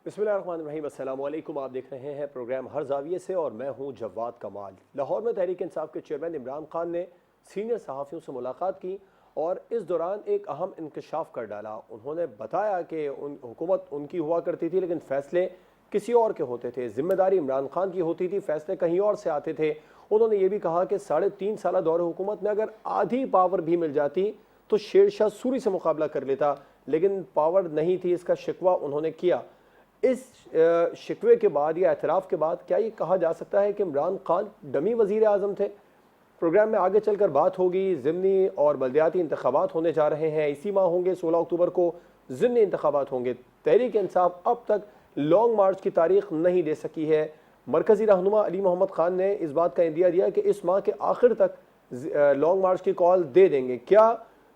बिस्मिल्लाहिर्रहमानिर्रहीम, अस्सलाम वालेकुम। आप देख रहे हैं प्रोग्राम हर जाविये से और मैं हूं जवाद कमाल। लाहौर में तहरीक इंसाफ के चेयरमैन इमरान खान ने सीनियर सहाफ़ियों से मुलाकात की और इस दौरान एक अहम इंकशाफ कर डाला। उन्होंने बताया कि हुकूमत उनकी हुआ करती थी लेकिन फ़ैसले किसी और के होते थे, जिम्मेदारी इमरान खान की होती थी, फ़ैसले कहीं और से आते थे। उन्होंने ये भी कहा कि 3.5 साल दौर हुकूमत में अगर आधी पावर भी मिल जाती तो शेरशाह सूरी से मुकाबला कर लेता, लेकिन पावर नहीं थी, इसका शिकवा उन्होंने किया। इस शिकवे के बाद या एतराफ़ के बाद क्या ये कहा जा सकता है कि इमरान खान डमी वज़ीर आज़म थे? प्रोग्राम में आगे चलकर बात होगी। ज़िमनी और बल्दियाती इंतखाबात होने जा रहे हैं, इसी माह होंगे। 16 अक्टूबर को ज़िमनी इंतखाबात होंगे। तहरीक इंसाफ अब तक लॉन्ग मार्च की तारीख नहीं दे सकी है। मरकज़ी रहनुमा अली मोहम्मद खान ने इस बात का इंदिया दिया कि इस माह के आखिर तक लॉन्ग मार्च की कॉल दे देंगे। क्या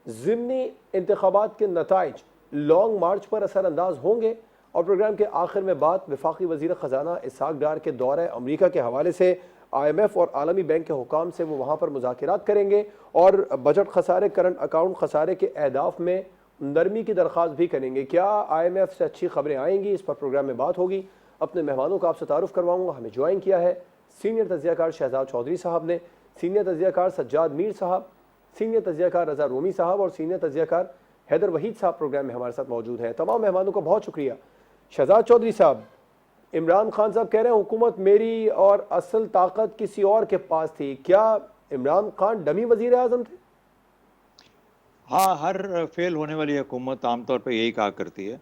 ज़िमनी इंतखाबात के नताइज लॉन्ग मार्च पर असरअंदाज होंगे? और प्रोग्राम के आखिर में बात वफाकी वज़ीर ख़जाना इसहाक डार के दौरे अमरीका के हवाले से IMF और आलमी बैंक के हुकाम से वो वहाँ पर मुज़ाकिरात करेंगे और बजट खसारे, करंट अकाउंट खसारे के अहदाफ में नरमी की दरख्वास्त भी करेंगे। क्या IMF से अच्छी खबरें आएंगी? इस पर प्रोग्राम में बात होगी। अपने मेहमानों का आपसे तारुफ करवाऊँगा। हमें ज्वाइन किया है सीनियर तजियाकार शहजाद चौधरी साहब ने, सीनियर तजियाकार सज्जाद मीर साहब, सीनियर तजियाकार रज़ा रूमी साहब और सीनियर तजियाकार हैदर वहीद साहब प्रोग्राम में हमारे साथ मौजूद हैं। तमाम मेहमानों का बहुत शुक्रिया। शहजाद चौधरी साहब, इमरान खान साहब कह रहे हैं हुकूमत मेरी और असल ताकत किसी और के पास थी। क्या इमरान खान डमी वजीर आजम थे? हाँ, हर फेल होने वाली हुकूमत आमतौर पे यही कहा करती है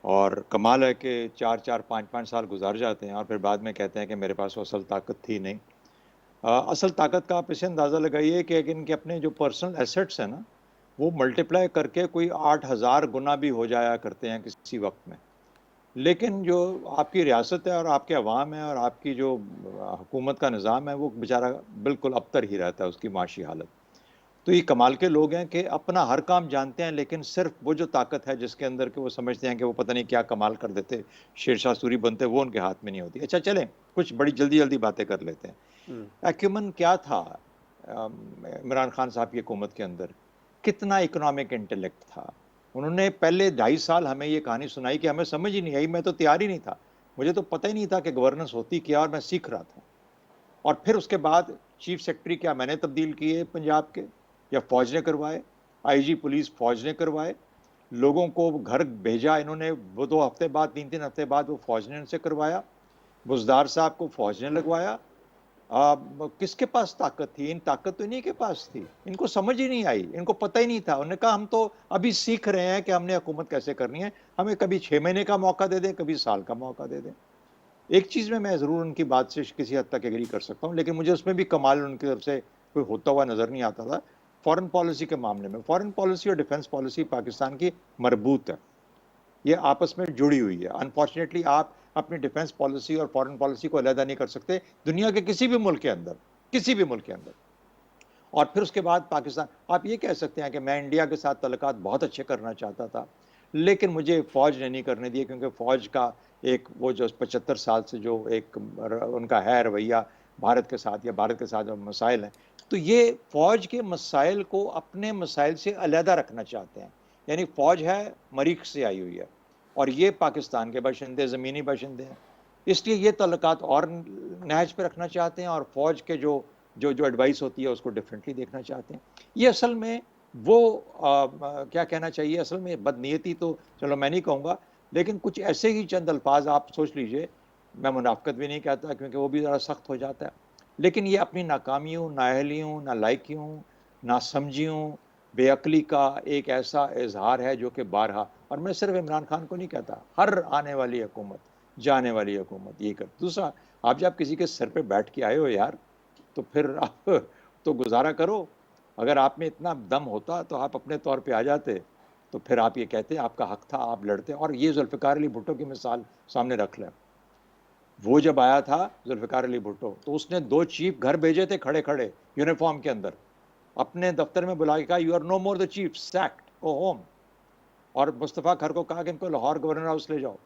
और कमाल है कि 4-4, 5-5 साल गुज़र जाते हैं और फिर बाद में कहते हैं कि मेरे पास वो असल ताकत थी नहीं। असल ताकत का आप इसे अंदाज़ा लगाइए कि इनके अपने जो पर्सनल एसेट्स हैं ना, वो मल्टीप्लाई करके कोई 8000 गुना भी हो जाया करते हैं किसी वक़्त में। लेकिन जो आपकी रियासत है और आपके अवाम है और आपकी जो हुकूमत का निज़ाम है, वो बेचारा बिल्कुल अबतर ही रहता है उसकी माशी हालत। तो ये कमाल के लोग हैं कि अपना हर काम जानते हैं, लेकिन सिर्फ वो जो ताकत है जिसके अंदर के वो समझते हैं कि वो पता नहीं क्या कमाल कर देते, शेरशाह सूरी बनते, वो उनके हाथ में नहीं होती। अच्छा चलें, कुछ बड़ी जल्दी-जल्दी बातें कर लेते हैं। एक्यूमेन क्या था इमरान खान साहब की हुकूमत के अंदर? कितना इकोनॉमिक इंटेलेक्ट था? उन्होंने पहले 2.5 साल हमें ये कहानी सुनाई कि हमें समझ ही नहीं आई, मैं तो तैयार ही नहीं था। मुझे तो पता ही नहीं था कि गवर्नेंस होती क्या और मैं सीख रहा था। और फिर उसके बाद चीफ सेक्रेटरी क्या मैंने तब्दील किए पंजाब के या फौज ने करवाए? आईजी पुलिस फौज ने करवाए। लोगों को घर भेजा इन्होंने, वो 2 हफ्ते बाद 3-3 हफ्ते बाद वो फौज ने उनसे करवाया। बुज़दार साहब को फौज ने लगवाया। किसके पास ताकत थी? इन ताकत तो इन्हीं के पास थी। इनको समझ ही नहीं आई, इनको पता ही नहीं था। उन्होंने कहा हम तो अभी सीख रहे हैं कि हमने हुकूमत कैसे करनी है। हमें कभी 6 महीने का मौका दे दें, कभी साल का मौका दे दें। एक चीज़ में मैं ज़रूर उनकी बात से किसी हद तक एग्री कर सकता हूँ, लेकिन मुझे उसमें भी कमाल उनकी तरफ से कोई होता हुआ नज़र नहीं आता था। फ़ॉरेन पॉलिसी के मामले में, फ़ॉरेन पॉलिसी और डिफेंस पॉलिसी पाकिस्तान की मरबूत है। ये आपस में जुड़ी हुई है। अनफॉर्चुनेटली आप अपनी डिफेंस पॉलिसी और फ़ॉरेन पॉलिसी को अलग नहीं कर सकते, दुनिया के किसी भी मुल्क के अंदर, किसी भी मुल्क के अंदर। और फिर उसके बाद पाकिस्तान, आप ये कह सकते हैं कि मैं इंडिया के साथ तल्लुकात बहुत अच्छे करना चाहता था, लेकिन मुझे फ़ौज ने नहीं करने दिए, क्योंकि फ़ौज का एक वो जो 75 साल से जो एक उनका है रवैया भारत के साथ या भारत के साथ जो मसाइल हैं, तो ये फ़ौज के मसाइल को अपने मसाइल से अलहदा रखना चाहते हैं। यानी फ़ौज है मरीख से आई हुई है और ये पाकिस्तान के बाशिंदे, ज़मीनी बाशिंदे हैं। इसलिए ये तल्लुकात और नहज पे रखना चाहते हैं और फ़ौज के जो जो जो एडवाइस होती है उसको डिफरेंटली देखना चाहते हैं। ये असल में वो क्या कहना चाहिए, असल में बदनीयती तो चलो मैं नहीं कहूँगा, लेकिन कुछ ऐसे ही चंद अल्फाज आप सोच लीजिए। मैं मुनाफ़िक़त भी नहीं कहता क्योंकि वो भी ज़रा सख्त हो जाता है, लेकिन ये अपनी नाकामियों, नाअहलियों, नालायकियों, नासमझियों, बेअक्ली का एक ऐसा इज़हार है जो कि बारहा, और मैं सिर्फ इमरान खान को नहीं कहता, हर आने वाली हुकूमत, जाने वाली हुकूमत ये कर। दूसरा, आप जब किसी के सिर पे बैठ के आए हो यार, तो फिर आप तो गुज़ारा करो। अगर आप में इतना दम होता तो आप अपने तौर पे आ जाते, तो फिर आप ये कहते आपका हक था, आप लड़ते। और ये ज़ुल्फ़िकार अली भुट्टो की मिसाल सामने रख लें। वो जब आया था ज़ुल्फ़िकार अली भुट्टो, तो उसने 2 चीफ घर भेजे थे खड़े-खड़े यूनिफ़ॉर्म के अंदर। अपने दफ्तर में बुला के कहा, "you are no more the chief, sacked, go home." और मुस्तफ़ा खर को कहा कि इनको लाहौर गवर्नर हाउस ले जाओ।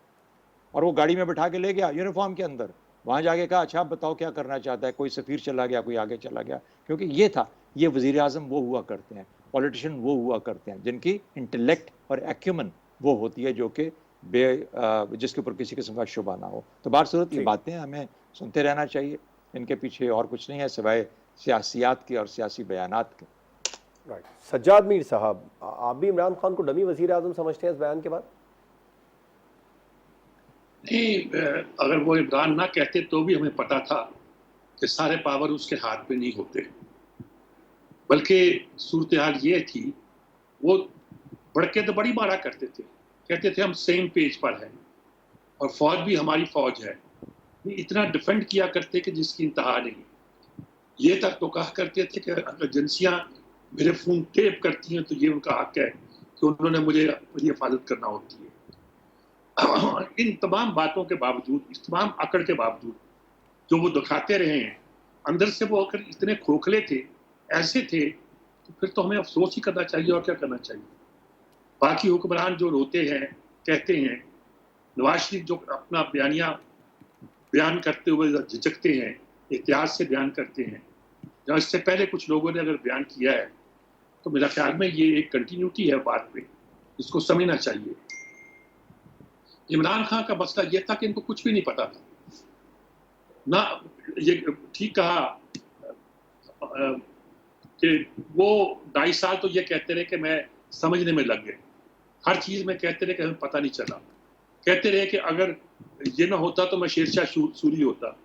और वो गाड़ी में बिठा के ले गया यूनिफ़ॉर्म के अंदर। वहाँ जाके कहा, अच्छा आप बताओ क्या करना चाहता है? कोई सफ़ीर चला गया, कोई आगे चला गया। क्योंकि ये था, ये वज़ीर-ए-आज़म वो हुआ करते हैं, पॉलिटिशियन वो हुआ करते हैं, जिनकी इंटेलेक्ट और एक्यूमेन वो होती है जो कि जिसके ऊपर किसी किस्म का शुबा ना हो। तो बासूरत ये ठीक। बातें हमें सुनते रहना चाहिए, इनके पीछे और कुछ नहीं है सिवाय सियासियात के और सियासी बयानात के। राइट। सज्जाद मीर साहब, आप भी इमरान खान को डमी वजीर आजम समझते हैं इस बयान के बाद? नहीं, अगर वो इमरान ना कहते तो भी हमें पता था कि सारे पावर उसके हाथ में नहीं होते, बल्कि सूरत हाल ये थी, वो भड़के तो बड़ी मारा करते थे, कहते थे हम सेम पेज पर हैं और फौज भी हमारी फौज है, इतना डिफेंड किया करते कि जिसकी इंतहा नहीं। ये तक तो कहा करते थे कि अगर एजेंसियां मेरे फोन टेप करती हैं तो ये उनका हक है कि उन्होंने मुझे मेरी हिफाजत करना होती है। इन तमाम बातों के बावजूद, इस तमाम अकड़ के बावजूद जो वो दिखाते रहे हैं, अंदर से वो अगर इतने खोखले थे, ऐसे थे, तो फिर तो हमें अफसोस ही करना चाहिए और क्या करना चाहिए। बाकी हुक्मरान जो रोते हैं, कहते हैं, नवाज शरीफ जो अपना बयान करते हुए झिझकते हैं, एहतियात से बयान करते हैं, जहाँ इससे पहले कुछ लोगों ने अगर बयान किया है तो मेरा ख्याल में ये एक कंटिन्यूटी है बात पे, इसको समझना चाहिए। इमरान खान का मसला ये था कि इनको कुछ भी नहीं पता था ना। ये ठीक कहा कि वो 2.5 साल तो ये कहते रहे कि मैं समझने में लग गए, हर चीज में कहते रहे कि हमें पता नहीं चला, कहते रहे कि अगर ये ना होता तो मैं शेरशाह सूरी होता।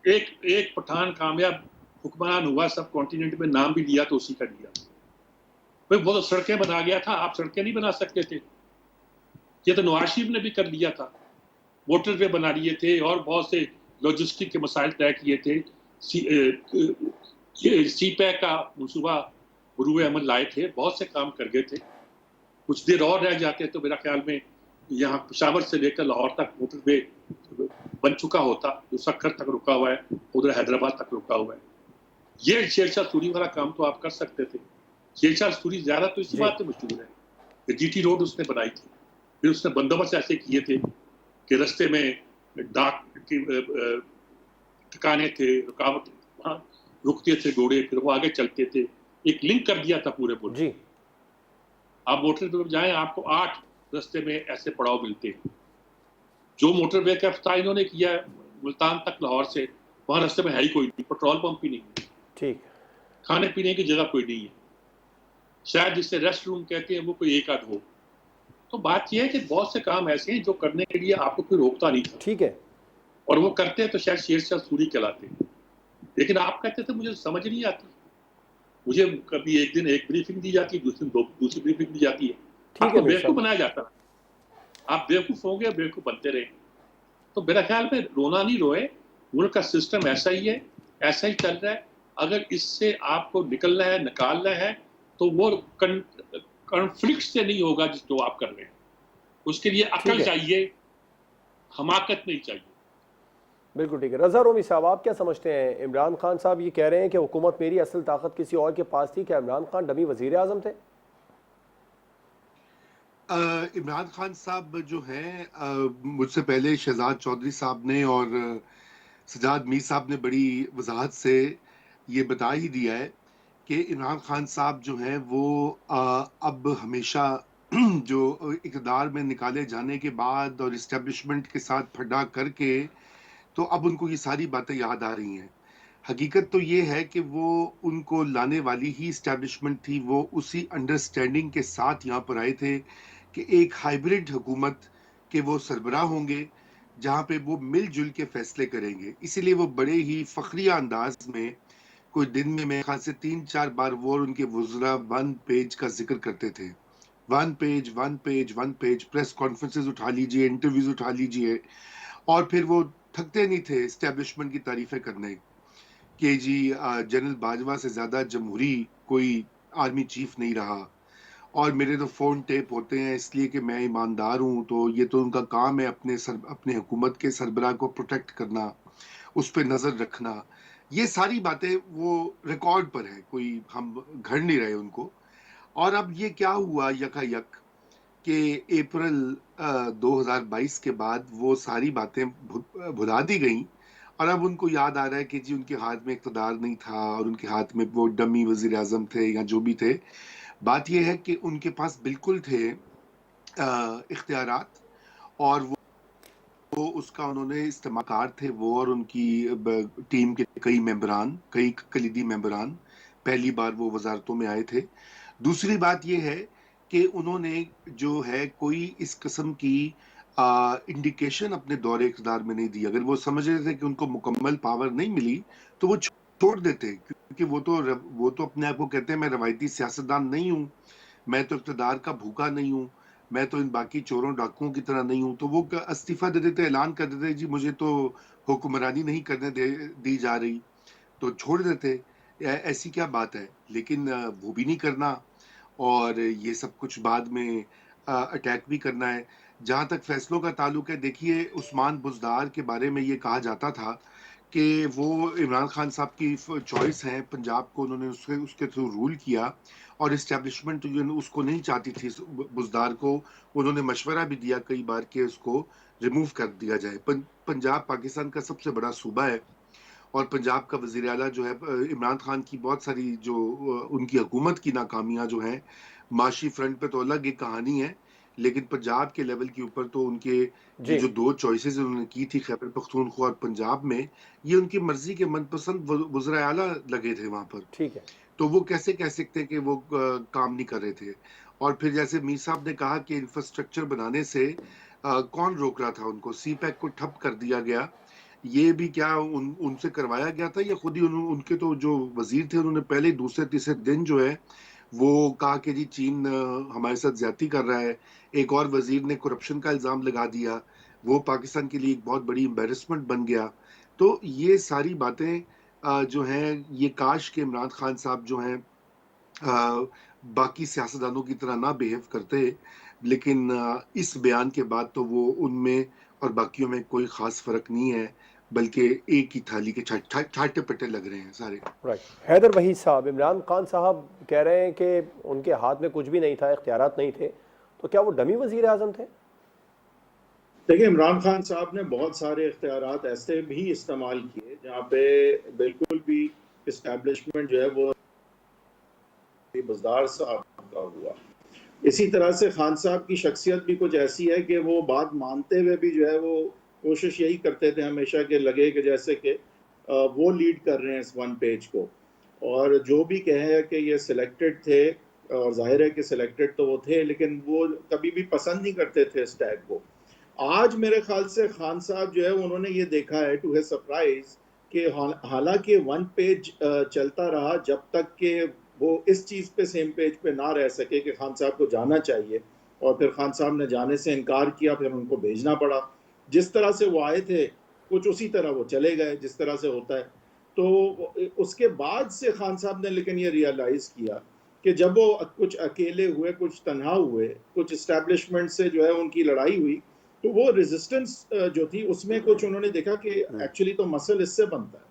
एक पठान कामयाब हुक्मरान हुआ, सब कॉन्टिनेंट में नाम भी लिया तो उसी का लिया। भाई वो तो सड़कें बना गया था, आप सड़कें नहीं बना सकते थे। ये तो नवाज शरीफ ने भी कर लिया था, मोटरवे बना लिए थे और बहुत से लॉजिस्टिक के मसाइल तय किए थे। सी पैक का मनसूबा बरूए अमल लाए थे, बहुत से काम कर गए थे। कुछ देर और रह जाते तो मेरा ख्याल में यहाँ पेशावर से लेकर लाहौर तक मोटरवे बन चुका होता, जो सक्खर तक रुका हुआ है, उधर हैदराबाद तक रुका हुआ है। ये शेरशाह सूरी वाला काम तो आप कर सकते थे। शेरशाह सूरी ज्यादा तो इसी बात से मशहूर है कि जीटी रोड उसने बनाई थी, फिर उसने बंदोबस्त ऐसे किए थे कि रास्ते में डाक की ठिकाने थे, रुकावट, वहाँ रुकते थे घोड़े, फिर वो आगे चलते थे, एक लिंक कर दिया था पूरे मुल्क। जी। आप मोटरवे पे जाएं, आपको 8 रास्ते में ऐसे पड़ाव मिलते हैं। जो मोटरवे का इफ्तिताह इन्होंने किया है मुल्तान तक लाहौर से, वहां रास्ते में है ही कोई नहीं, पेट्रोल पंप ही नहीं है, ठीक। खाने पीने की जगह कोई नहीं है, शायद जिससे रेस्ट रूम कहते हैं वो कोई एक आध हो। तो बात यह है कि बहुत से काम ऐसे हैं जो करने के लिए आपको कोई रोकता नहीं था, ठीक है, और वो करते हैं तो शायद शेरशाह सूरी कहलाते हैं। लेकिन आप कहते थे मुझे समझ नहीं आती, मुझे कभी एक दिन एक ब्रीफिंग दी जाती है, दूसरी ब्रीफिंग दी जाती है, ठीक है आपको मीर बेवकूफ साहब। बनाया जाता है, आप बेवकूफ होंगे, बेवकूफ बनते रहे। तो मेरा ख्याल में रोना नहीं रोए, मुल्क का सिस्टम ऐसा ही है, ऐसा ही चल रहा है। अगर इससे आपको निकलना है, निकालना है, तो वो कॉन्फ्लिक्ट से नहीं होगा जो आप कर रहे हैं, उसके लिए ठीक अकल है, चाहिए, हमाकत नहीं चाहिए। बिल्कुल ठीक है। रजा रोमी साहब, आप क्या समझते हैं? इमरान खान साहब ये कह रहे हैं कि हुकूमत मेरी, असल ताकत किसी और के पास थी। क्या इमरान खान डमी वजीर आजम थे? इमरान खान साहब जो हैं, मुझसे पहले शहजाद चौधरी साहब ने और सजाद मीर साहब ने बड़ी वजाहत से ये बता ही दिया है कि इमरान खान साहब जो हैं वो अब हमेशा जो इक़्तिदार में निकाले जाने के बाद और इस्टेब्लिशमेंट के साथ फड्डा करके, तो अब उनको ये सारी बातें याद आ रही हैं। हकीकत तो ये है कि वो उनको लाने वाली ही इस्टेब्लिशमेंट थी, वो उसी अंडरस्टैंडिंग के साथ यहाँ पर आए थे कि एक हाइब्रिड हुकूमत के वो सरबराह होंगे, जहाँ पे वो मिलजुल के फैसले करेंगे। इसीलिए वो बड़े ही फखरिया अंदाज में कोई दिन में मेरे ख्याल से 3-4 बार वो और उनके वज़रा 1 पेज का जिक्र करते थे। 1 page, 1 page, 1 page, press conferences उठा लीजिए, इंटरव्यूज उठा लीजिए, और फिर वो थकते नहीं थे एस्टेब्लिशमेंट की तारीफें करने कि जी जनरल बाजवा से ज़्यादा जमहूरी कोई आर्मी चीफ नहीं रहा, और मेरे तो फ़ोन टेप होते हैं इसलिए कि मैं ईमानदार हूँ, तो ये तो उनका काम है अपने हुकूमत के सरबराह को प्रोटेक्ट करना, उस पर नज़र रखना। ये सारी बातें वो रिकॉर्ड पर है, कोई हम घर नहीं रहे उनको। और अब ये क्या हुआ यकायक कि अप्रैल 2022 के बाद वो सारी बातें भुला दी गई, और अब उनको याद आ रहा है कि जी उनके हाथ में इक़्तिदार नहीं था और उनके हाथ में वो डमी वज़ीर आज़म थे या जो भी थे। बात यह है कि उनके पास बिल्कुल थे इख्तियारात, और वो उसका उन्होंने इस्तेमालकार थे, वो और उनकी टीम के कई कलीदी मेंबरान पहली बार वो वजारतों में आए थे। दूसरी बात ये है कि उन्होंने जो है कोई इस किस्म की इंडिकेशन अपने दौरे इक़्तिदार में नहीं दी। अगर वो समझ रहे थे कि उनको मुकम्मल पावर नहीं मिली तो वो छोड़ देते, क्योंकि वो तो अपने आप को कहते हैं मैं रवायती सियासतदान नहीं हूँ, मैं तो इक़्तिदार का भूखा नहीं हूँ, मैं तो इन बाकी चोरों डाकुओं की तरह नहीं हूँ। तो वो इस्तीफा दे देते, ऐलान कर देते जी मुझे तो हुक्मरानी नहीं करने दी जा रही, तो छोड़ देते। ऐसी क्या बात है? लेकिन वो भी नहीं करना और ये सब कुछ बाद में अटैक भी करना है। जहाँ तक फैसलों का ताल्लुक है, देखिए उस्मान बुज़दार के बारे में ये कहा जाता था कि वो इमरान खान साहब की चॉइस है, पंजाब को उन्होंने उसके थ्रू रूल किया और इस्टेब्लिशमेंट जो उसको नहीं चाहती थी, बुज़दार को उन्होंने मशवरा भी दिया कई बार कि उसको रिमूव कर दिया जाए। पंजाब पाकिस्तान का सबसे बड़ा सूबा है और पंजाब का वज़ीर आला जो है इमरान खान की बहुत सारी जो उनकी हुकूमत की नाकामियां जो हैं माशी फ्रंट पे तो अलग एक कहानी है, लेकिन पंजाब के लेवल के ऊपर तो उनके ये जी। जो दो चॉइसेस उन्होंने की थी खैबर पख्तूनख्वा और पंजाब में, ये उनकी मर्जी के मनपसंद वज़ीर आला लगे थे वहां पर। ठीक है। तो वो कैसे कह सकते हैं कि वो काम नहीं कर रहे थे? और फिर जैसे मीर साहब ने कहा कि इंफ्रास्ट्रक्चर बनाने से कौन रोक रहा था उनको? सीपैक को ठप कर दिया गया। ये भी क्या उनसे करवाया गया था या खुद ही उनके तो जो वजीर थे उन्होंने पहले दूसरे तीसरे दिन जो है वो कहा कि जी चीन हमारे साथ ज्यादती कर रहा है। एक और वजीर ने करप्शन का इल्जाम लगा दिया, वो पाकिस्तान के लिए एक बहुत बड़ी एम्बेरसमेंट बन गया। तो ये सारी बातें जो हैं ये काश के इमरान खान साहब जो हैं बाकी सियासतदानों की तरह ना बिहेव करते, लेकिन इस बयान के बाद तो वो उनमें और बाकियों में कोई खास फर्क नहीं है, बल्कि एक ही थाली के छाटे पट्टे लग रहे हैं सारे। राइट। हैदर वहीद साहब, इमरान खान साहब कह रहे हैं कि उनके हाथ में कुछ भी नहीं था, इख्तियारात नहीं थे, तो क्या वो डमी वजीर आजम थे? देखिए, इमरान खान साहब ने बहुत सारे इख्तियारात ऐसे भी इस्तेमाल किए जहाँ पे बिल्कुल भी इस्टेब्लिशमेंट जो है वो बुज़दार साहब का हुआ। इसी तरह से खान साहब की शख्सियत भी कुछ ऐसी है कि वो बात मानते हुए भी जो है वो कोशिश यही करते थे हमेशा कि लगे कि जैसे कि वो लीड कर रहे हैं इस वन पेज को, और जो भी कहे कि ये सिलेक्टेड थे, और जाहिर है कि सिलेक्टेड तो वो थे, लेकिन वो कभी भी पसंद नहीं करते थे इस टैग को। आज मेरे ख्याल से खान साहब जो है उन्होंने ये देखा है टू हिज सरप्राइज कि हालांकि वन पेज चलता रहा जब तक कि वो इस चीज़ पे सेम पेज पे ना रह सके कि खान साहब को जाना चाहिए, और फिर खान साहब ने जाने से इनकार किया, फिर उनको भेजना पड़ा। जिस तरह से वो आए थे कुछ उसी तरह वो चले गए, जिस तरह से होता है। तो उसके बाद से खान साहब ने लेकिन ये रियलाइज़ किया कि जब वो कुछ अकेले हुए, कुछ तन्हा हुए, कुछ इस्टेब्लिशमेंट से जो है उनकी लड़ाई हुई, तो वो रेजिस्टेंस जो थी उसमें कुछ उन्होंने देखा कि एक्चुअली तो मसल इससे बनता है।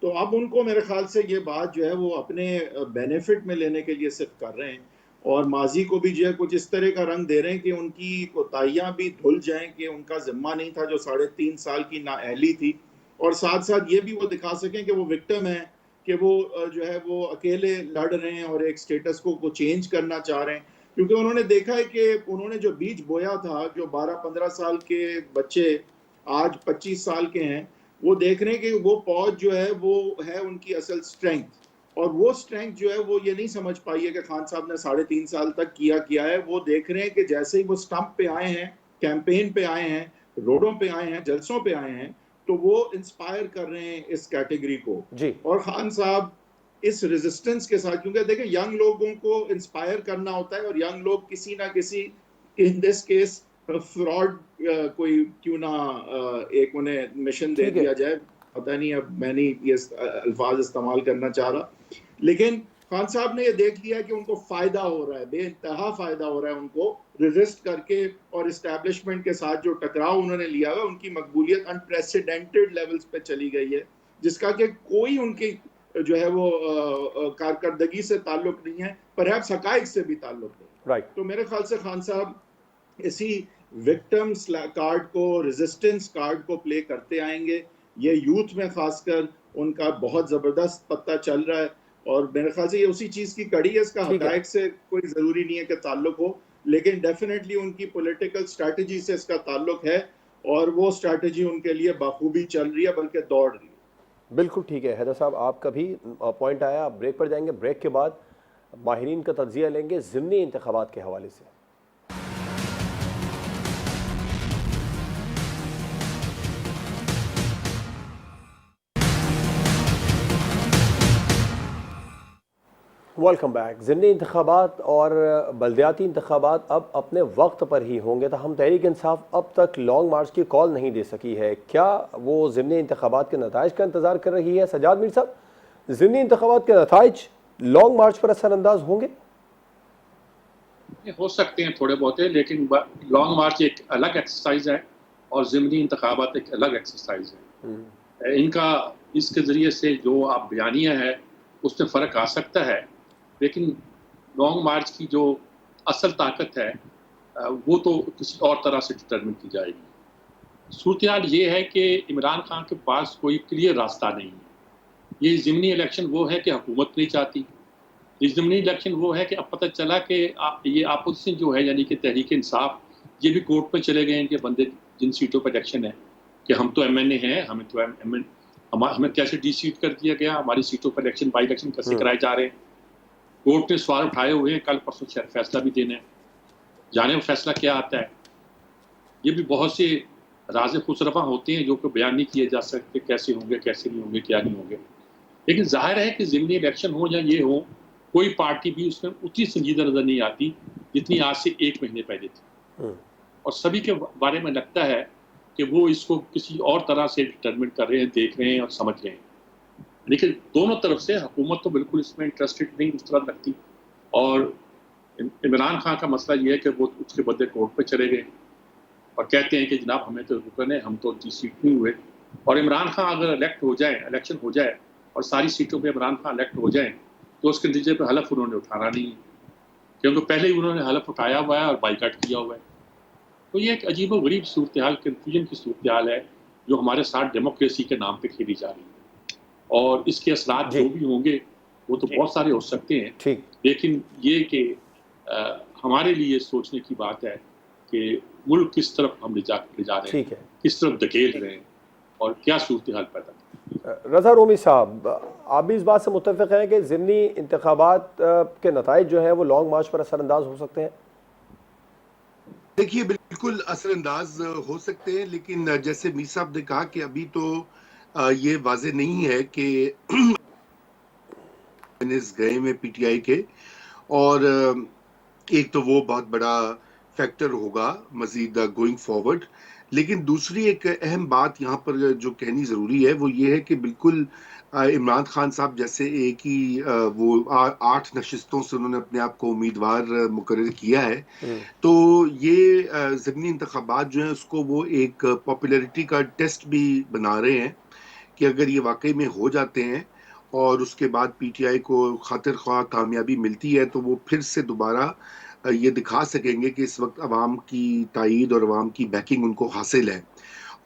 तो अब उनको मेरे ख्याल से ये बात जो है वो अपने बेनिफिट में लेने के लिए सिर्फ कर रहे हैं, और माजी को भी जो है कुछ इस तरह का रंग दे रहे हैं कि उनकी कोताहियां भी धुल जाएं कि उनका जिम्मा नहीं था जो 3.5 साल की नाअहली थी, और साथ साथ ये भी वो दिखा सकें कि वो विक्टिम है, कि वो जो है वो अकेले लड़ रहे हैं और एक स्टेटस को चेंज करना चाह रहे हैं। क्योंकि उन्होंने देखा है कि उन्होंने जो बीज बोया था, जो 12-15 साल के बच्चे आज 25 साल के हैं, वो देख रहे हैं कि वो पौध जो है वो है उनकी असल स्ट्रेंथ, और वो स्ट्रेंथ जो है वो ये नहीं समझ पाई है कि खान साहब ने 3.5 साल तक किया है। वो देख रहे हैं कि जैसे ही वो स्टंप पे आए हैं, कैंपेन पे आए हैं, रोडों पे आए हैं, जलसों पे आए हैं, तो वो इंस्पायर कर रहे हैं इस कैटेगरी को। जी। और खान साहब इस रेजिस्टेंस के साथ, क्योंकि देखिए यंग लोगों को इंस्पायर करना होता है, और यंग लोग किसी ना किसी, इन दिस केस फ्रॉड कोई क्यों ना एक उन्हें मिशन दे दिया जाए, पता नहीं, अब मैं नहीं ये अल्फाज इस्तेमाल करना चाह रहा, लेकिन खान साहब ने ये देख लिया कि उनको फायदा हो रहा है, बेइंतहा फायदा हो रहा है उनको रेजिस्ट करके, और इस्टेब्लिशमेंट के साथ जो टकराव उन्होंने लिया है उनकी मकबूलियत अनप्रेसिडेंटेड लेवल्स पे चली गई है, जिसका कि कोई उनकी जो है वो कारकर्दगी से ताल्लुक नहीं है, परहैप्स हकाइक से भी ताल्लुक नहीं। राइट। तो मेरे ख्याल से खान साहब इसी विक्टिम्स कार्ड को, रेजिस्टेंस कार्ड को प्ले करते आएंगे। ये यूथ में खासकर उनका बहुत ज़बरदस्त पत्ता चल रहा है, और मेरे ख्याल से ये उसी चीज़ की कड़ी है। इसका हकायक से कोई ज़रूरी नहीं है कि ताल्लुक हो, लेकिन डेफिनेटली उनकी पॉलिटिकल स्ट्रैटेजी से इसका ताल्लुक है और वो स्ट्रैटेजी उनके लिए बाखूबी चल रही है, बल्कि दौड़ रही है। बिल्कुल ठीक है हैदर साहब, आपका भी पॉइंट आया। आप ब्रेक पर जाएंगे, ब्रेक के बाद माहिरीन का तज्जिया लेंगे ज़िमनी इंतखाबात के हवाले से। Welcome back. ज़िमनी इंतखाबात और बल्दियाती इंतखाबात अब अपने वक्त पर ही होंगे, तो हम तहरीक इंसाफ अब तक लॉन्ग मार्च की कॉल नहीं दे सकी है। क्या वो ज़िमनी इंतखाबात के नताइज का इंतज़ार कर रही है? सजाद मीर साहब, ज़िमनी इंतखाबात के नताइज लॉन्ग मार्च पर असरअंदाज होंगे? हो सकते हैं थोड़े बहुत, लेकिन लॉन्ग मार्च एक अलग एक्सरसाइज है और ज़िमनी इंतखाबात एक अलग एक्सरसाइज है। इनका इसके ज़रिए से जो आप बयानिया है उसमें फ़र्क आ सकता है, लेकिन लॉन्ग मार्च की जो असल ताकत है वो तो किसी और तरह से डिटरमिन की जाएगी। सूरत-ए-हाल ये है कि इमरान खान के पास कोई क्लियर रास्ता नहीं है। ये ज़िमनी इलेक्शन वो है कि हुकूमत नहीं चाहती, ये ज़िमनी इलेक्शन वो है कि अब पता चला कि ये अपोजिशन जो है यानी कि तहरीक इंसाफ, ये भी कोर्ट पे चले गए हैं कि बंदे जिन सीटों पर इलेक्शन है कि हम तो MNA हैं, हमें तो हमें कैसे डिसीट कर दिया गया, हमारी सीटों पर इलेक्शन बाई इलेक्शन कैसे कराए जा रहे हैं। कोर्ट ने सवाल उठाए हुए हैं, कल परसों शायद फैसला भी देना है, जाने वो फैसला क्या आता है। ये भी बहुत से राज़े खुसरवा होते हैं जो कि बयान नहीं किए जा सकते, कैसे होंगे कैसे नहीं होंगे, क्या नहीं होंगे। लेकिन जाहिर है कि ज़िमनी इलेक्शन हो या ये हो, कोई पार्टी भी उसमें उतनी संजीदा नजर नहीं आती जितनी आज से 1 महीने पहले थी, और सभी के बारे में लगता है कि वो इसको किसी और तरह से डिटरमिन कर रहे हैं, देख रहे हैं और समझ रहे हैं। लेकिन दोनों तरफ से हुकूमत तो बिल्कुल इसमें इंटरेस्टेड नहीं उस तरह लगती, और इमरान खान का मसला ये है कि वो उसके बदले कोर्ट पे चले गए और कहते हैं कि जनाब हमें तो रुकन है, हम तो सीट नहीं हुए। और इमरान खान अगर इलेक्ट हो जाए, इलेक्शन हो जाए और सारी सीटों पे इमरान खान इलेक्ट हो जाए, तो उसके नतीजे पे हलफ उन्होंने उठाना नहीं है, क्योंकि पहले ही उन्होंने हलफ उठाया हुआ है और बाइकाट किया हुआ है। तो ये एक अजीब व गरीब सूरत हाल, कन्फ्यूजन की सूरत हाल है जो हमारे साथ डेमोक्रेसी के नाम पे खेली जा रही है, और इसके असरात जो भी होंगे वो तो बहुत सारे हो सकते हैं। लेकिन ये कि हमारे लिए सोचने की बात है कि मुल्क किस तरफ हम ले जा रहे हैं, किस तरफ धकेल रहे हैं और क्या सूरत हाल पैदा। रज़ा रोमी साहब, आप भी इस बात से मुत्तफ़िक़ हैं कि ज़िमनी इंतखाबात के नताइज जो है वो लॉन्ग मार्च पर असरअंदाज हो सकते हैं? देखिए, बिल्कुल असरअंदाज हो सकते हैं, लेकिन जैसे मीर साहब ने कहा कि अभी तो ये वाज़े नहीं है कि गए में PTI के, और एक तो वो बहुत बड़ा फैक्टर होगा मजीद गोइंग फॉरवर्ड। लेकिन दूसरी एक अहम बात यहाँ पर जो कहनी ज़रूरी है वो ये है कि बिल्कुल इमरान खान साहब जैसे एक ही वो 8 नशिस्तों से उन्होंने अपने आप को उम्मीदवार मुकर्रर किया है, तो ये ज़िमनी इंतखाबात जो है उसको वो एक पॉपुलैरिटी का टेस्ट भी बना रहे हैं कि अगर ये वाकई में हो जाते हैं और उसके बाद PTI को खातिर ख्वाह कामयाबी मिलती है, तो वो फिर से दोबारा ये दिखा सकेंगे कि इस वक्त अवाम की तायीद और अवाम की बैकिंग उनको हासिल है।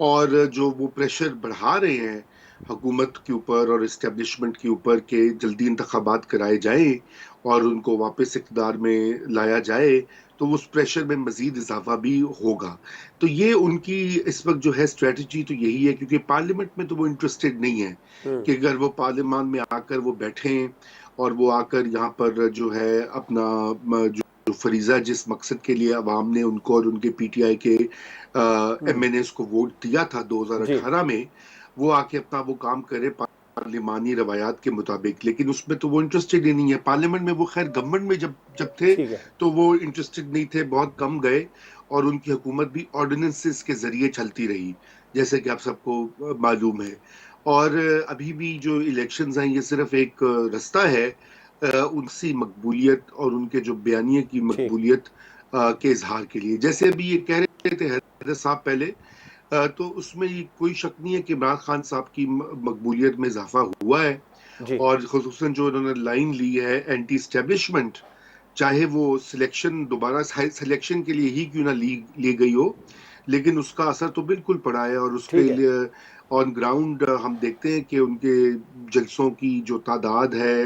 और जो वो प्रेशर बढ़ा रहे हैं हुकूमत के ऊपर और इस्टेब्लिशमेंट के ऊपर कि जल्दी इंतखाबात कराए जाएं और उनको वापस इक़्तिदार में लाया जाए, तो उस प्रेशर में मज़ीद इजाफा भी होगा। तो ये उनकी इस वक्त जो है स्ट्रेटजी तो यही है, क्योंकि पार्लियामेंट में तो वो इंटरेस्टेड नहीं है कि अगर वो पार्लियामान में आकर वो बैठें और वो आकर यहाँ पर जो है अपना जो फरीज़ा जिस मकसद के लिए अवाम ने उनको और उनके PTI के MNAs को वोट दिया था 2018 में, वो आके अपना वो काम करे पार्लिमानी रवायात के मुताबिक। लेकिन उसमें तो वो इंटरेस्टेड ही नहीं है। पार्लियामेंट में वो खैर गवर्नमेंट में जब थे तो वो इंटरेस्टेड नहीं थे, बहुत कम गए, और उनकी हुकूमत भी ऑर्डिनेंसेस के जरिए चलती रही, जैसे कि आप सबको मालूम है। और अभी भी जो इलेक्शंस हैं ये सिर्फ एक रास्ता है उनकी मकबूलियत और उनके जो बयानिए की मकबूलियत के इजहार के लिए। जैसे अभी ये कह रहे थे हैदर साहब पहले, तो उसमें कोई शक नहीं है कि इमरान खान साहब की मकबूलियत में इजाफा हुआ है, और खुसूसन जो उन्होंने लाइन ली है एंटी एस्टेब्लिशमेंट, चाहे वो सिलेक्शन दोबारा सिलेक्शन के लिए ही क्यों ना ली गई हो, लेकिन उसका असर तो बिल्कुल पड़ा है। और उसके ठीक है। लिए ऑन ग्राउंड हम देखते हैं कि उनके जलसों की जो तादाद है,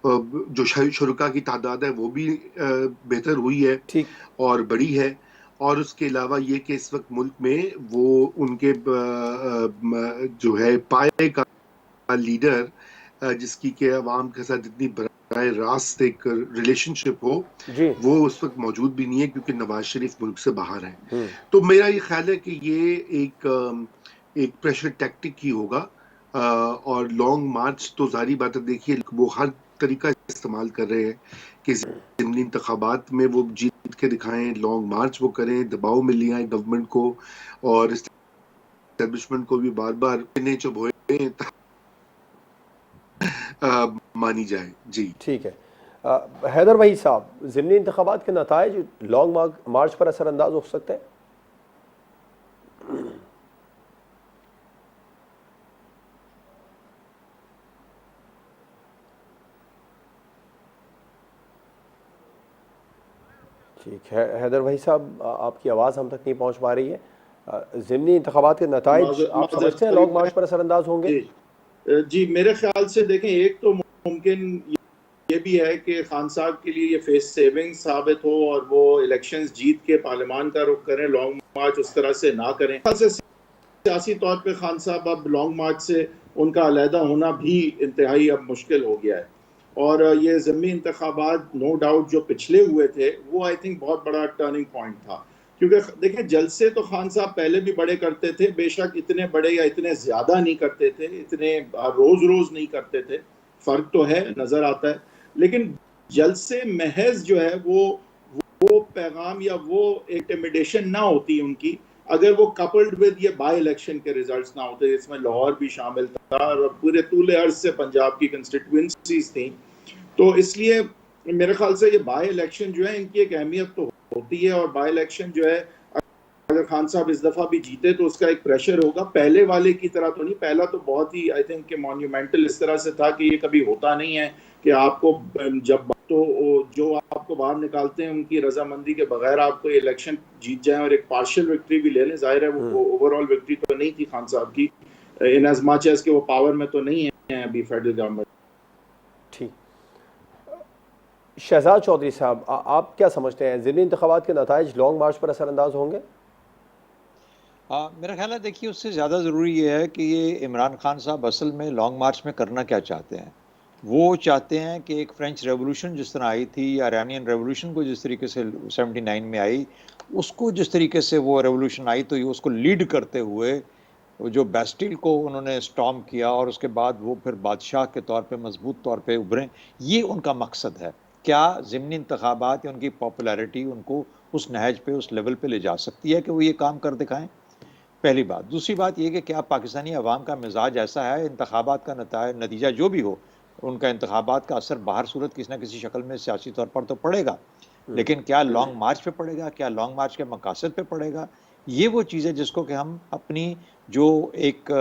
जो शुरका की तादाद है, वो भी बेहतर हुई है ठीक। और बड़ी है। और उसके अलावा ये कि इस वक्त मुल्क में वो उनके जो है पाए का लीडर, जिसकी के अवाम के साथ इतनी बराह रास्त एक रिलेशनशिप हो, जी। वो उस वक्त मौजूद भी नहीं है क्योंकि नवाज शरीफ मुल्क से बाहर है। हम्म। तो मेरा ये ख्याल है कि ये एक प्रेशर टैक्टिक ही होगा। और लॉन्ग मार्च तो जारी बात है, देखिए वो हर तरीका इस्तेमाल कर रहे हैं कि ज़िमनी इंतखाबात में वो जीत के दिखाएं, लॉन्ग मार्च वो करें, दबाव में ले आए गवर्नमेंट को और एस्टेब्लिशमेंट को भी बार बार इन्हें चुभोए मानी जाए। जी ठीक है। हैदर वही साहब, ज़िमनी इंतखाबात के नताइज लॉन्ग मार्च पर असरअंदाज हो सकते हैं? ठीक है हैदर भाई साहब, आपकी आवाज़ हम तक नहीं पहुंच पा रही है। ज़िमनी इंतखाबात के नताइज आप समझते हैं लॉन्ग मार्च पर असरअंदाज होंगे? जी जी, मेरे ख्याल से देखें, एक तो मुमकिन ये भी है कि खान साहब के लिए ये फेस सेविंग साबित हो और वो इलेक्शंस जीत के पार्लियामान का रुख करें, लॉन्ग मार्च उस तरह से ना करें। सियासी तौर पे खान साहब अब लॉन्ग मार्च से उनका अलहदा होना भी इंतहाई अब मुश्किल हो गया है। और ये ज़िमनी इंतखाबात नो डाउट जो पिछले हुए थे वो आई थिंक बहुत बड़ा टर्निंग पॉइंट था, क्योंकि देखिए जलसे तो खान साहब पहले भी बड़े करते थे, बेशक इतने बड़े या इतने ज़्यादा नहीं करते थे, इतने रोज़ रोज़ नहीं करते थे, फ़र्क तो है, नज़र आता है। लेकिन जलसे महज जो है वो पैगाम या वो इंटिमिडेशन ना होती उनकी अगर वो कपल्ड विद ये बाई इलेक्शन के रिजल्ट्स ना होते, जिसमें लाहौर भी शामिल था और पूरे तूले अर्ज से पंजाब की कंस्टिट्यूएंसीज थी। तो इसलिए मेरे ख्याल से ये बाई इलेक्शन जो है इनकी एक अहमियत तो होती है। और बाई इलेक्शन जो है अगर खान साहब इस दफा भी जीते तो उसका एक प्रेशर होगा, पहले वाले की तरह तो नहीं। पहला तो बहुत ही आई थिंक मॉन्यूमेंटल इस तरह से था कि ये कभी होता नहीं है कि आपको जब तो जो आपको बाहर निकालते हैं उनकी रजामंदी के बगैर आपको इलेक्शन जीत जाए और एक पार्शियल विक्ट्री भी ले लें। जाहिर है वो ओवरऑल विक्ट्री तो नहीं थी खान साहब की, इन एज मच एज के वो पावर में तो नहीं है अभी फेडरल गवर्नमेंट। ठीक। शहजाद चौधरी साहब, आप क्या समझते हैं, ज़िमनी इंतखाबात के नताइज लॉन्ग मार्च पर असरअंदाज होंगे? मेरा ख्याल है, देखिए उससे ज़्यादा ज़रूरी ये है कि ये इमरान खान साहब असल में लॉन्ग मार्च में करना क्या चाहते हैं। वो चाहते हैं कि एक फ्रेंच रेवोल्यूशन जिस तरह आई थी, या इरानियन रेवोल्यूशन को जिस तरीके से 79 में आई, उसको जिस तरीके से वो रेवोल्यूशन आई तो ये उसको लीड करते हुए जो बैस्टिल को उन्होंने स्टॉर्म किया और उसके बाद वो फिर बादशाह के तौर पे मजबूत तौर पे उभरें, ये उनका मकसद है। क्या ज़िमनी इंतखाबात या उनकी पॉपुलैरिटी उनको उस नहज पे, उस लेवल पे ले जा सकती है कि वो ये काम कर दिखाएं? पहली बात। दूसरी बात ये कि क्या पाकिस्तानी अवाम का मिजाज ऐसा है, इंतखाबात का नतीजा जो भी हो, उनका इंतखाबात का असर बाहर सूरत किसी न किसी शक्ल में सियासी तौर पर तो पड़ेगा, लेकिन क्या लॉन्ग मार्च पे पड़ेगा, क्या लॉन्ग मार्च के मकासद पे पड़ेगा? ये वो चीज़ है जिसको कि हम अपनी जो एक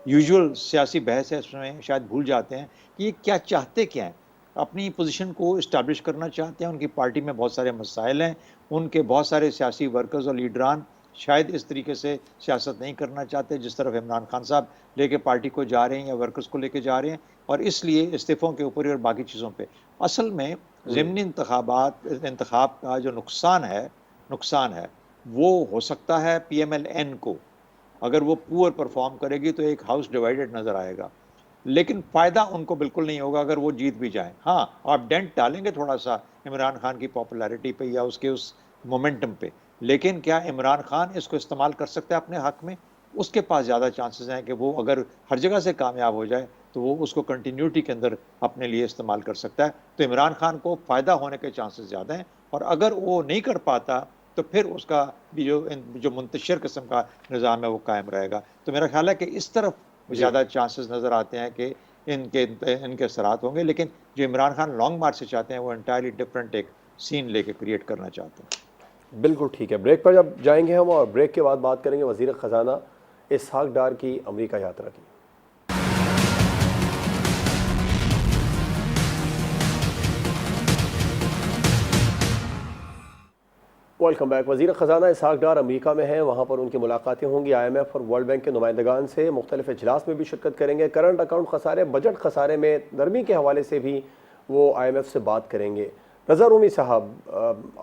यूजुअल सियासी बहस है उसमें शायद भूल जाते हैं कि ये क्या चाहते क्या हैं। अपनी पोजीशन को इस्टेब्लिश करना चाहते हैं, उनकी पार्टी में बहुत सारे मसाइल हैं, उनके बहुत सारे सियासी वर्कर्स और लीडरान शायद इस तरीके से सियासत नहीं करना चाहते जिस तरफ इमरान खान साहब लेके पार्टी को जा रहे हैं या वर्कर्स को लेके जा रहे हैं, और इसलिए इस्तीफ़ों के ऊपर और बाकी चीज़ों पे असल में ज़िमनी इंतखाब का जो नुकसान है वो हो सकता है PMLN को। अगर वो पुअर परफॉर्म करेगी तो एक हाउस डिवाइडेड नज़र आएगा, लेकिन फ़ायदा उनको बिल्कुल नहीं होगा अगर वो जीत भी जाएं। हाँ, आप डेंट डालेंगे थोड़ा सा इमरान खान की पॉपुलैरिटी पे या उसके उस मोमेंटम पे, लेकिन क्या इमरान खान इसको इस्तेमाल कर सकता है अपने हक में? उसके पास ज़्यादा चांसेस हैं कि वो अगर हर जगह से कामयाब हो जाए तो वो उसको कंटिन्यूटी के अंदर अपने लिए इस्तेमाल कर सकता है। तो इमरान खान को फ़ायदा होने के चांसेस ज़्यादा हैं, और अगर वो नहीं कर पाता तो फिर उसका भी जो मुंतशिर किस्म का निज़ाम है वो कायम रहेगा। तो मेरा ख्याल है कि इस तरफ ज़्यादा चांसेस नज़र आते हैं कि इनके असरात होंगे, लेकिन जो इमरान खान लॉन्ग मार्च से चाहते हैं वो एंटायरली डिफरेंट एक सीन लेके क्रिएट करना चाहते हैं। बिल्कुल ठीक है। ब्रेक पर जब जाएंगे हम, और ब्रेक के बाद बात करेंगे वज़ीर ख़जाना इसहाक डार की अमेरिका यात्रा की। Welcome back. वज़ीर ख़जाना इसहाक़ डार अमेरिका में हैं, वहाँ पर उनकी मुलाकातें होंगी IMF और वर्ल्ड बैंक के नुमाइंदगान से। मुख्तलिफ इजलास में भी शिरकत करेंगे। करंट अकाउंट खसारे, बजट खसारे में नरमी के हवाले से भी वो IMF से बात करेंगे। रज़ा रूमी साहब,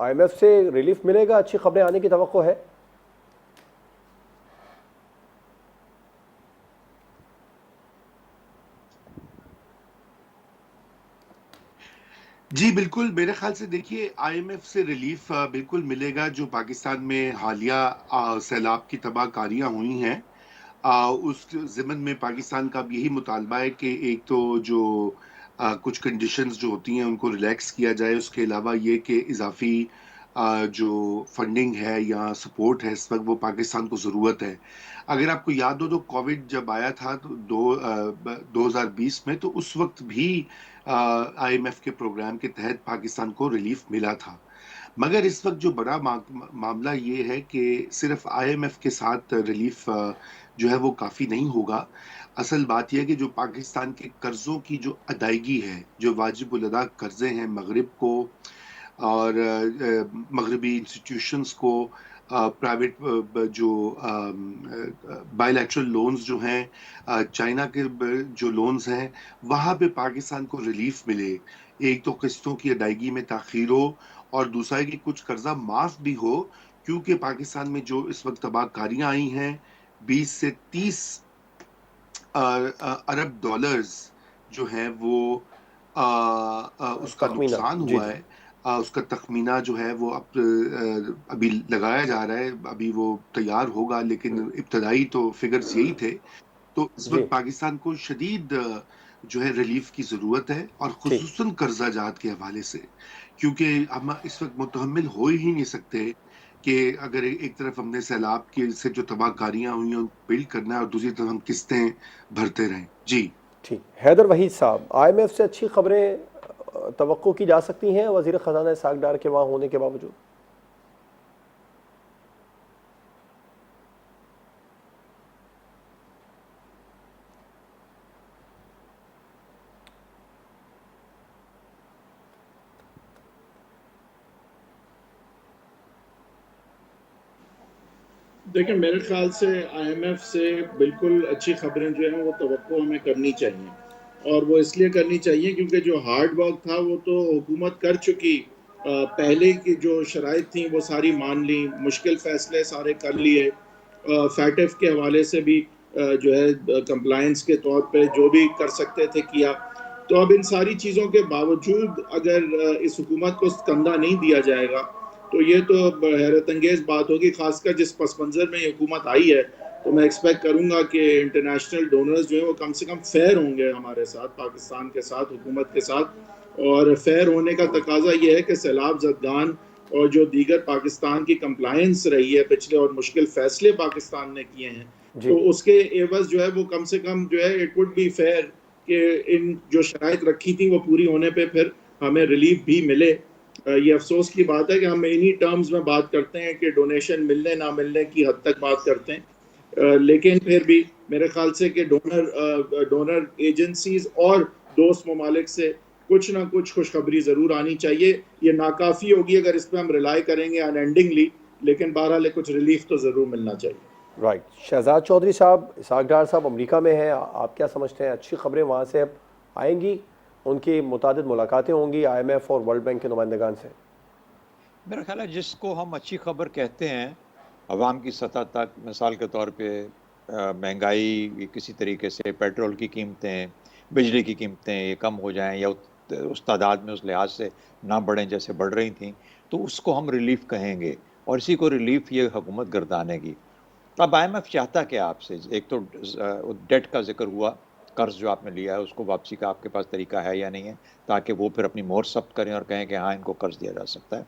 IMF से रिलीफ मिलेगा? अच्छी खबरें आने की तवक्को है? जी बिल्कुल, मेरे ख्याल से देखिए IMF से रिलीफ बिल्कुल मिलेगा। जो पाकिस्तान में हालिया सैलाब की तबाहकारियां हुई हैं, उस ज़िमन में पाकिस्तान का अब यही मुतालबा है कि एक तो जो कुछ कंडीशंस जो होती हैं उनको रिलैक्स किया जाए। उसके अलावा ये कि इजाफी जो फंडिंग है या सपोर्ट है इस वक्त वो पाकिस्तान को ज़रूरत है। अगर आपको याद हो तो कोविड जब आया था तो 2020 में, तो उस वक्त भी IMF के प्रोग्राम के तहत पाकिस्तान को रिलीफ मिला था। मगर इस वक्त जो बड़ा मामला ये है कि सिर्फ IMF के साथ रिलीफ जो है वो काफ़ी नहीं होगा। असल बात यह है कि जो पाकिस्तान के कर्ज़ों की जो अदायगी है, जो वाजिबुल अदा कर्ज़े हैं मगरिब को और मगरबी इंस्टीट्यूशंस को, प्राइवेट जो बायलैटरल लोन्स जो हैं, चाइना के जो लोन्स हैं, वहाँ पे पाकिस्तान को रिलीफ मिले। एक तो किस्तों की अदायगी में ताख़ीर हो और दूसरा है कि कुछ कर्जा माफ़ भी हो, क्योंकि पाकिस्तान में जो इस वक्त तबाहकारियाँ आई हैं 20 से 30 अरब डॉलर्स जो हैं वो उसका तखमीना, नुकसान जी हुआ जी। है। उसका तखमीना जो है वो अब अभी लगाया जा रहा है, अभी वो तैयार होगा, लेकिन इब्तदाई तो फिगर्स यही थे। तो इस जी वक्त पाकिस्तान को शदीद जो है रिलीफ की ज़रूरत है, और ठीक। खुसूसन कर्जा जात के हवाले से, क्योंकि हम इस वक्त मुतहम्मिल हो ही नहीं सकते कि अगर एक तरफ हमने सैलाब की से जो तबाहकारियां हुई हैं उनको बिल्ड करना है और दूसरी तरफ हम किस्तें भरते रहें। जी ठीक। हैदर वहीद साहब, IMF से अच्छी खबरें तवक्को की जा सकती हैं वज़ीर ख़जाना इसहाक़ डार के वहाँ होने के बावजूद? देखिए, मेरे ख्याल से IMF से बिल्कुल अच्छी खबरें जो हैं वो तवक्को हमें करनी चाहिए, और वो इसलिए करनी चाहिए क्योंकि जो हार्ड वर्क था वो तो हुकूमत कर चुकी। पहले की जो शराइत थी वो सारी मान ली, मुश्किल फ़ैसले सारे कर लिए, फैटफ के हवाले से भी जो है कंप्लायंस के तौर पे जो भी कर सकते थे किया। तो अब इन सारी चीज़ों के बावजूद अगर इस हुकूमत को कंधा नहीं दिया जाएगा तो ये तो हैरत अंगेज़ बात होगी, खासकर जिस पस मंज़र में ये हुकूमत आई है। तो मैं एक्सपेक्ट करूँगा कि इंटरनेशनल डोनर्स जो हैं वो कम से कम फ़ेयर होंगे हमारे साथ, पाकिस्तान के साथ, हुकूमत के साथ। और फ़ेयर होने का तकाज़ा ये है कि सैलाब ज़दगान और जो दीगर पाकिस्तान की कंप्लायंस रही है पिछले और मुश्किल फ़ैसले पाकिस्तान ने किए हैं, जी तो उसके एवज़ जो है वो कम से कम जो है इट वुड बी फ़ेयर कि इन जो शराइत रखी थी वो पूरी होने पे फिर हमें रिलीफ भी मिले। ये अफ़सोस की बात है कि हम इन्हीं टर्म्स में बात करते हैं कि डोनेशन मिलने ना मिलने की हद तक बात करते हैं। लेकिन फिर भी मेरे ख़्याल से कि डोनर एजेंसीज़ और दोस्त ममालिक से कुछ ना कुछ खुशखबरी ज़रूर आनी चाहिए। ये नाकाफ़ी होगी अगर इस पे हम रिलाई करेंगे अनएंडिंगली, लेकिन बहरहाल कुछ रिलीफ तो ज़रूर मिलना चाहिए। राइट। शहजाद चौधरी साहब, इसहाक़ डार साहब अमेरिका में हैं, आप क्या समझते हैं? अच्छी खबरें वहाँ से अब आएंगी? उनकी मुतादिद मुलाकातें होंगी IMF और वर्ल्ड बैंक के नुमाइंदगान से। मेरा ख्याल है जिसको हम अच्छी खबर कहते हैं अवाम की सतह तक, मिसाल के तौर पे महंगाई किसी तरीके से, पेट्रोल की कीमतें, बिजली की कीमतें ये कम हो जाएं या उस तादाद में उस लिहाज से ना बढ़ें जैसे बढ़ रही थी, तो उसको हम रिलीफ कहेंगे और इसी को रिलीफ ये हुकूमत गर्दानेगी। अब IMF चाहता क्या आपसे? एक तो डेट का जिक्र हुआ, कर्ज जो आपने लिया है उसको वापसी का आपके पास तरीका है या नहीं है, ताकि वो फिर अपनी मोहर सख्त करें और कहें कि हाँ इनको कर्ज दिया जा सकता है।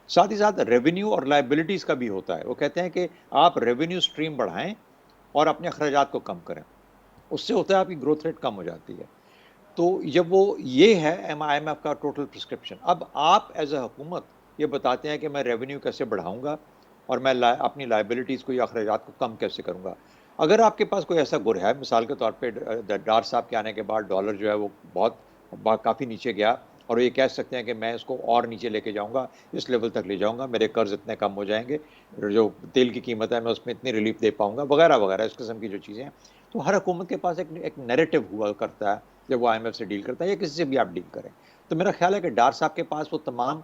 साथ ही साथ रेवेन्यू और लाइबिलिटीज़ का भी होता है। वो कहते हैं कि आप रेवेन्यू स्ट्रीम बढ़ाएं और अपने अखराजात को कम करें, उससे होता है आपकी ग्रोथ रेट कम हो जाती है। तो जब वो ये है IMF का टोटल प्रिस्क्रिप्शन। अब आप एज ए हुकूमत ये बताते हैं कि मैं रेवेन्यू कैसे बढ़ाऊंगा और मैं अपनी लाइबिलिटीज़ को या अखराजात को कम कैसे करूंगा। अगर आपके पास कोई ऐसा गुर है, मिसाल के तौर पे डार साहब के आने के बाद डॉलर जो है वो काफ़ी नीचे गया और ये कह सकते हैं कि मैं इसको और नीचे लेके जाऊंगा, इस लेवल तक ले जाऊंगा, मेरे कर्ज इतने कम हो जाएंगे, जो तेल की कीमत है मैं उसमें इतनी रिलीफ दे पाऊंगा, वगैरह वगैरह, इस किस्म की जो चीज़ें हैं। तो हर हुकूमत के पास एक नैरेटिव हुआ करता है जब वो IMF से डील करता है या किसी से भी आप डील करें। तो मेरा ख्याल है कि डार साहब के पास वो तमाम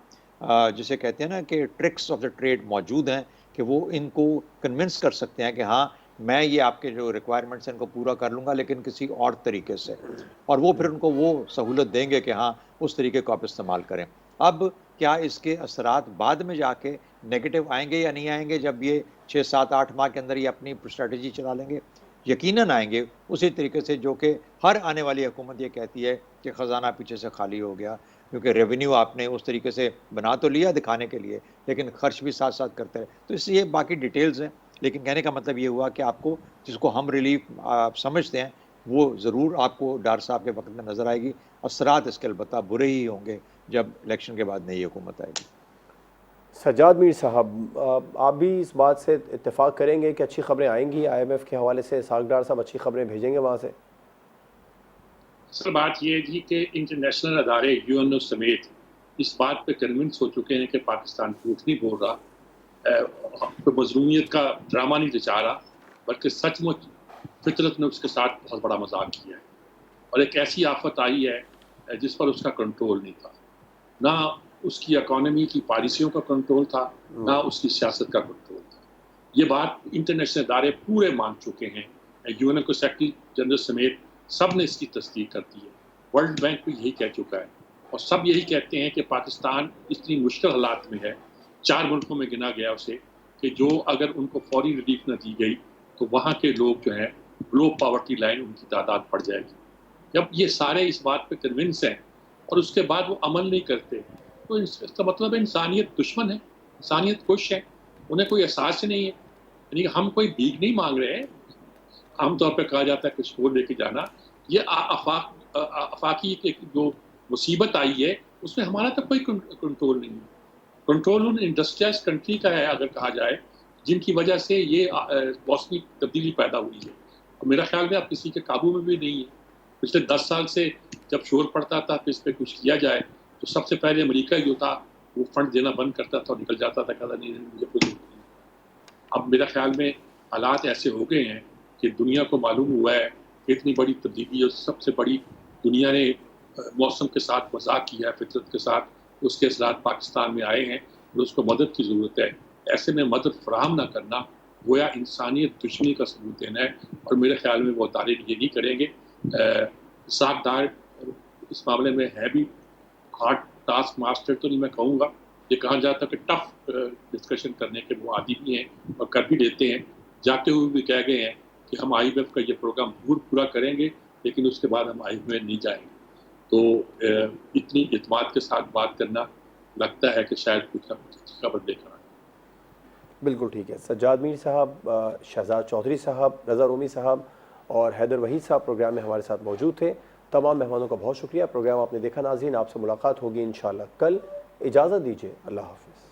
जिसे कहते हैं ना कि ट्रिक्स ऑफ द ट्रेड मौजूद हैं कि वो इनको कन्विंस कर सकते हैं कि हाँ, मैं ये आपके जो रिक्वायरमेंट्स हैं इनको पूरा कर लूँगा, लेकिन किसी और तरीके से, और वो फिर उनको वो सहूलत देंगे कि हाँ, उस तरीके को आप इस्तेमाल करें। अब क्या इसके असरात बाद में जाके नेगेटिव आएंगे या नहीं आएंगे जब ये 6, 7, 8 माह के अंदर ये अपनी स्ट्रैटेजी चला लेंगे? यकीनन आएंगे, उसी तरीके से जो कि हर आने वाली हुकूमत ये कहती है कि ख़जाना पीछे से खाली हो गया, क्योंकि रेवेन्यू आपने उस तरीके से बना तो लिया दिखाने के लिए, लेकिन खर्च भी साथ साथ करते रहे। तो इससे ये बाकी डिटेल्स हैं, लेकिन कहने का मतलब ये हुआ कि आपको जिसको हम रिलीफ आप समझते हैं, वो ज़रूर आपको डार साहब के वक्त में नज़र आएगी। असरात इसके अलबत्ता बुरे ही होंगे जब इलेक्शन के बाद नई हुकूमत आएगी। सज्जाद मीर साहब, आप भी इस बात से इत्तेफाक करेंगे कि अच्छी खबरें आएंगी IMF के हवाले से, इसहाक डार साहब अच्छी खबरें भेजेंगे वहाँ से? असल बात यह थी कि इंटरनेशनल अदारे UNO समेत इस बात पे कन्विंस हो चुके हैं कि पाकिस्तान झूठ नहीं बोल रहा, तो मजलूमियत का ड्रामा नहीं रचा रहा, बल्कि सचमुच फितरत ने उसके साथ बहुत बड़ा मजाक किया है और एक ऐसी आफत आई है जिस पर उसका कंट्रोल नहीं था। ना उसकी इकोनॉमी की पॉलिसियों का कंट्रोल था, ना उसकी सियासत का कंट्रोल था। ये बात इंटरनेशनल अदारे पूरे मान चुके हैं। UN को सेक्रेटरी जनरल समेत सब ने इसकी तस्दीक कर दी है। वर्ल्ड बैंक भी यही कह चुका है और सब यही कहते हैं कि पाकिस्तान इतनी मुश्किल हालात में है, 4 मुल्कों में गिना गया उसे, कि जो अगर उनको फौरी रिलीफ न दी गई तो वहाँ के लोग जो हैं लो पॉवर्टी लाइन उनकी तादाद बढ़ जाएगी। जब ये सारे इस बात पे कन्विंस हैं और उसके बाद वो अमल नहीं करते, तो इसका मतलब है इंसानियत दुश्मन है, इंसानियत खुश है, उन्हें कोई एहसास ही नहीं है। यानी हम कोई भीख नहीं मांग रहे हैं। आमतौर पर कहा जाता है कुछ को लेके जाना, ये आफाकी एक जो मुसीबत आई है उसमें हमारा तो कोई कंट्रोल नहीं है। कंट्रोल उन इंडस्ट्रियलाइज कंट्री का है अगर कहा जाए, जिनकी वजह से ये मौसमी तब्दीली पैदा हुई है, और मेरा ख्याल में अब किसी के काबू में भी नहीं है। पिछले 10 साल से जब शोर पड़ता था कि इस पर कुछ किया जाए, तो सबसे पहले अमेरिका जो था वो फंड देना बंद करता था और निकल जाता था, कहता नहीं मुझे कुछ नहीं। अब मेरा ख्याल में हालात ऐसे हो गए हैं कि दुनिया को मालूम हुआ है कि इतनी बड़ी तब्दीली और सबसे बड़ी दुनिया ने मौसम के साथ मजाक किया है, फितरत के साथ, उसके असरात पाकिस्तान में आए हैं और उसको मदद की ज़रूरत है। ऐसे में मदद फराहम ना करना गोया इंसानियत दुश्मनी का सबूत देना है, और मेरे ख्याल में वो अदारे ये नहीं करेंगे। इसहाक डार इस मामले में है भी हार्ड टास्क मास्टर तो नहीं मैं कहूँगा, ये कहा जाता है कि टफ डिस्कशन करने के वो आदि भी हैं और कर भी लेते हैं। जाते हुए भी कह गए हैं कि हम IMF का ये प्रोग्राम पूरा करेंगे, लेकिन उसके बाद हम IMF में नहीं जाएंगे। तो इतनी इत्मीनान के साथ बात करना लगता है कि शायद कुछ ना कुछ खबर लेकर आए। बिल्कुल ठीक है। सज्जाद मीर साहब, शहजाद चौधरी साहब, रज़ा रूमी साहब और हैदर वहीद साहब प्रोग्राम में हमारे साथ मौजूद थे। तमाम मेहमानों का बहुत शुक्रिया। प्रोग्राम आपने देखा नाज़रीन, आपसे मुलाकात होगी इंशाअल्लाह कल। इजाज़त दीजिए, अल्लाह हाफ़िज़।